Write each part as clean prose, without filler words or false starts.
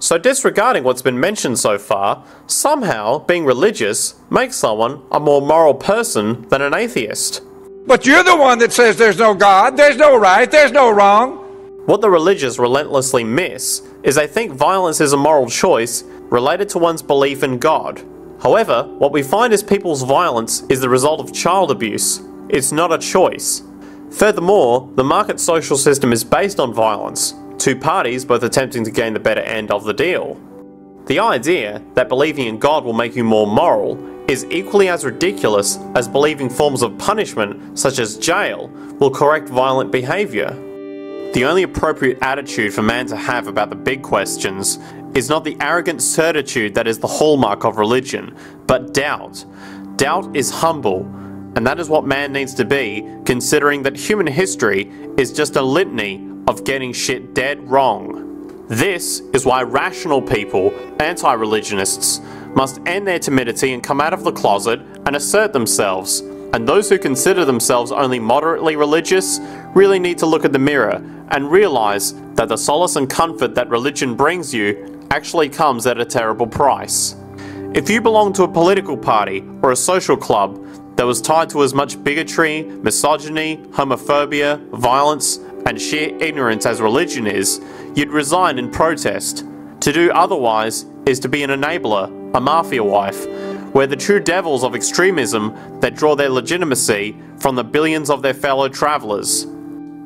So disregarding what's been mentioned so far, somehow being religious makes someone a more moral person than an atheist. But you're the one that says there's no God, there's no right, there's no wrong. What the religious relentlessly miss is they think violence is a moral choice related to one's belief in God. However, what we find is people's violence is the result of child abuse. It's not a choice. Furthermore, the market social system is based on violence, two parties both attempting to gain the better end of the deal. The idea that believing in God will make you more moral is equally as ridiculous as believing forms of punishment, such as jail, will correct violent behaviour. The only appropriate attitude for man to have about the big questions is not the arrogant certitude that is the hallmark of religion, but doubt. Doubt is humble, and that is what man needs to be, considering that human history is just a litany of getting shit dead wrong. This is why rational people, anti-religionists, must end their timidity and come out of the closet and assert themselves. And those who consider themselves only moderately religious really need to look at the mirror and realize that the solace and comfort that religion brings you actually comes at a terrible price. If you belong to a political party or a social club that was tied to as much bigotry, misogyny, homophobia, violence, and sheer ignorance as religion is, you'd resign in protest. To do otherwise is to be an enabler, a mafia wife, where the true devils of extremism that draw their legitimacy from the billions of their fellow travellers.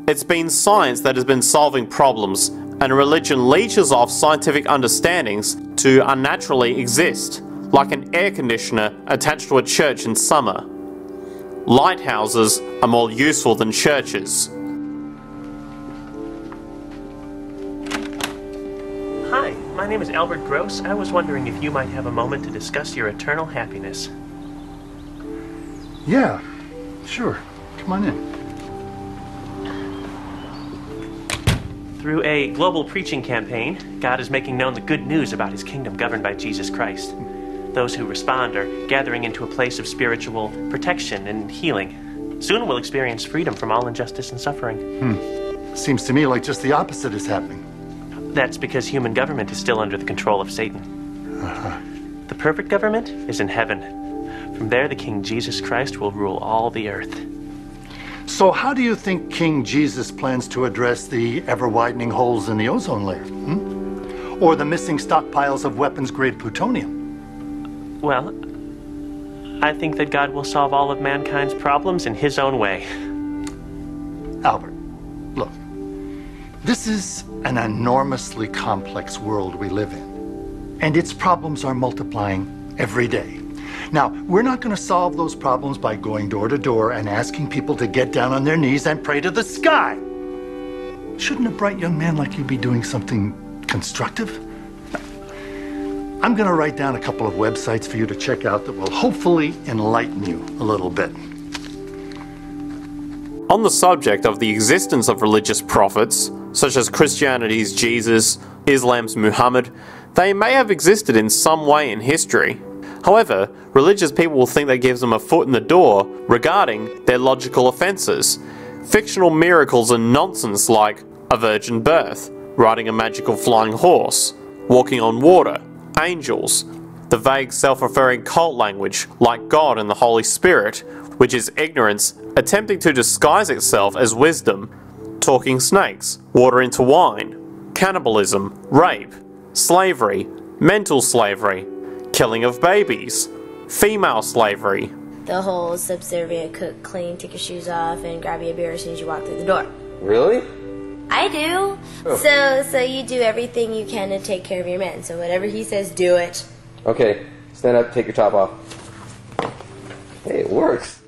It's been science that has been solving problems, and religion leeches off scientific understandings to unnaturally exist, like an air conditioner attached to a church in summer. Lighthouses are more useful than churches. Hi, my name is Albert Gross. I was wondering if you might have a moment to discuss your eternal happiness. Yeah, sure. Come on in. Through a global preaching campaign, God is making known the good news about His kingdom governed by Jesus Christ. Those who respond are gathering into a place of spiritual protection and healing. Soon we'll experience freedom from all injustice and suffering. Seems to me like just the opposite is happening. That's because human government is still under the control of Satan. The perfect government is in heaven. From there, the King Jesus Christ will rule all the earth. So how do you think King Jesus plans to address the ever-widening holes in the ozone layer? Or the missing stockpiles of weapons-grade plutonium? Well, I think that God will solve all of mankind's problems in His own way. Albert, look. This is an enormously complex world we live in, and its problems are multiplying every day. Now, we're not going to solve those problems by going door to door and asking people to get down on their knees and pray to the sky. Shouldn't a bright young man like you be doing something constructive? I'm going to write down a couple of websites for you to check out that will hopefully enlighten you a little bit. On the subject of the existence of religious prophets, such as Christianity's Jesus, Islam's Muhammad, they may have existed in some way in history. However, religious people will think that gives them a foot in the door regarding their logical offences. Fictional miracles and nonsense like a virgin birth, riding a magical flying horse, walking on water, angels, the vague self-referring cult language like God and the Holy Spirit, which is ignorance attempting to disguise itself as wisdom, talking snakes, water into wine, cannibalism, rape, slavery, mental slavery, killing of babies, female slavery. The whole subservient, cook, clean, take your shoes off, and grab you a beer as soon as you walk through the door. Really? I do. Oh. So you do everything you can to take care of your man. So whatever he says, do it. Okay, stand up, take your top off. Hey, it works.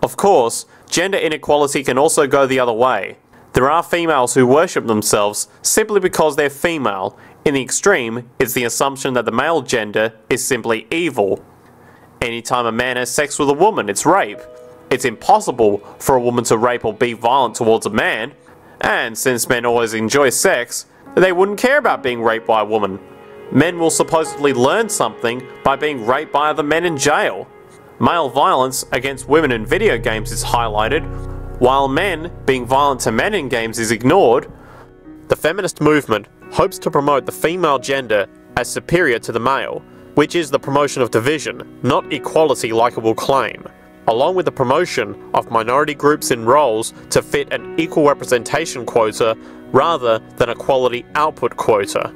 Of course, gender inequality can also go the other way. There are females who worship themselves simply because they're female. In the extreme, it's the assumption that the male gender is simply evil. Anytime a man has sex with a woman, it's rape. It's impossible for a woman to rape or be violent towards a man. And since men always enjoy sex, they wouldn't care about being raped by a woman. Men will supposedly learn something by being raped by other men in jail. Male violence against women in video games is highlighted, while men being violent to men in games is ignored. The feminist movement hopes to promote the female gender as superior to the male, which is the promotion of division, not equality like it will claim, along with the promotion of minority groups in roles to fit an equal representation quota rather than a quality output quota.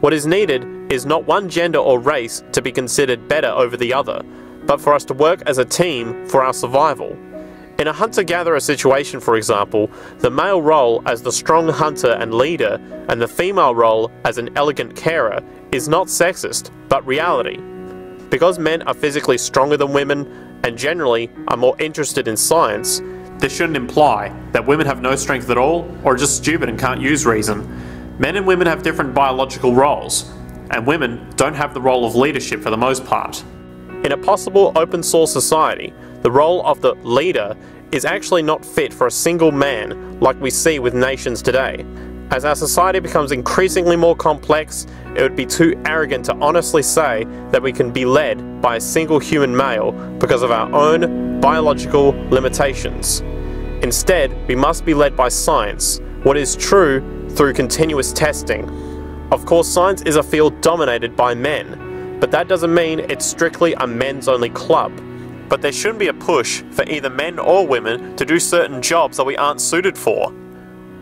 What is needed is not one gender or race to be considered better over the other, but for us to work as a team for our survival. In a hunter-gatherer situation, for example, the male role as the strong hunter and leader and the female role as an elegant carer is not sexist, but reality. Because men are physically stronger than women and generally are more interested in science, this shouldn't imply that women have no strength at all or are just stupid and can't use reason. Men and women have different biological roles, and women don't have the role of leadership for the most part. In a possible open source society, the role of the leader is actually not fit for a single man like we see with nations today. As our society becomes increasingly more complex, it would be too arrogant to honestly say that we can be led by a single human male because of our own biological limitations. Instead, we must be led by science, what is true through continuous testing. Of course, science is a field dominated by men, but that doesn't mean it's strictly a men's-only club. But there shouldn't be a push for either men or women to do certain jobs that we aren't suited for.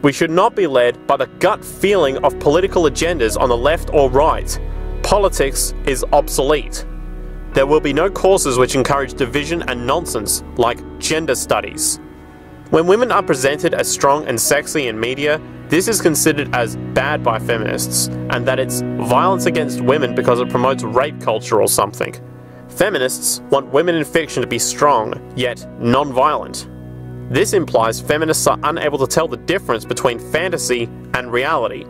We should not be led by the gut feeling of political agendas on the left or right. Politics is obsolete. There will be no courses which encourage division and nonsense, like gender studies. When women are presented as strong and sexy in media, this is considered as bad by feminists, and that it's violence against women because it promotes rape culture or something. Feminists want women in fiction to be strong, yet non-violent. This implies feminists are unable to tell the difference between fantasy and reality.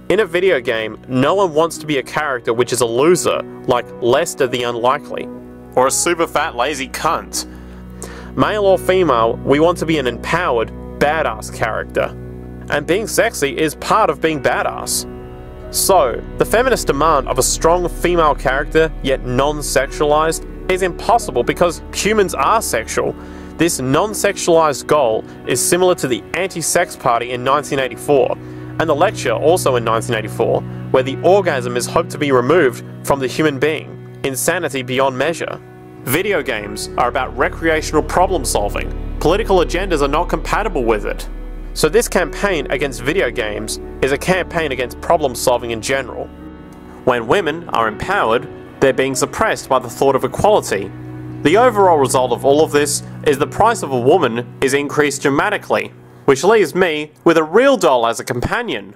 In a video game, no one wants to be a character which is a loser, like Lester the Unlikely, or a super fat lazy cunt. Male or female, we want to be an empowered, badass character. And being sexy is part of being badass. So, the feminist demand of a strong female character, yet non-sexualized, is impossible because humans are sexual. This non-sexualized goal is similar to the Anti-Sex Party in 1984, and the Lecture also in 1984, where the orgasm is hoped to be removed from the human being. Insanity beyond measure. Video games are about recreational problem solving. Political agendas are not compatible with it. So this campaign against video games is a campaign against problem solving in general. When women are empowered, they're being suppressed by the thought of equality. The overall result of all of this is the price of a woman is increased dramatically, which leaves me with a real doll as a companion.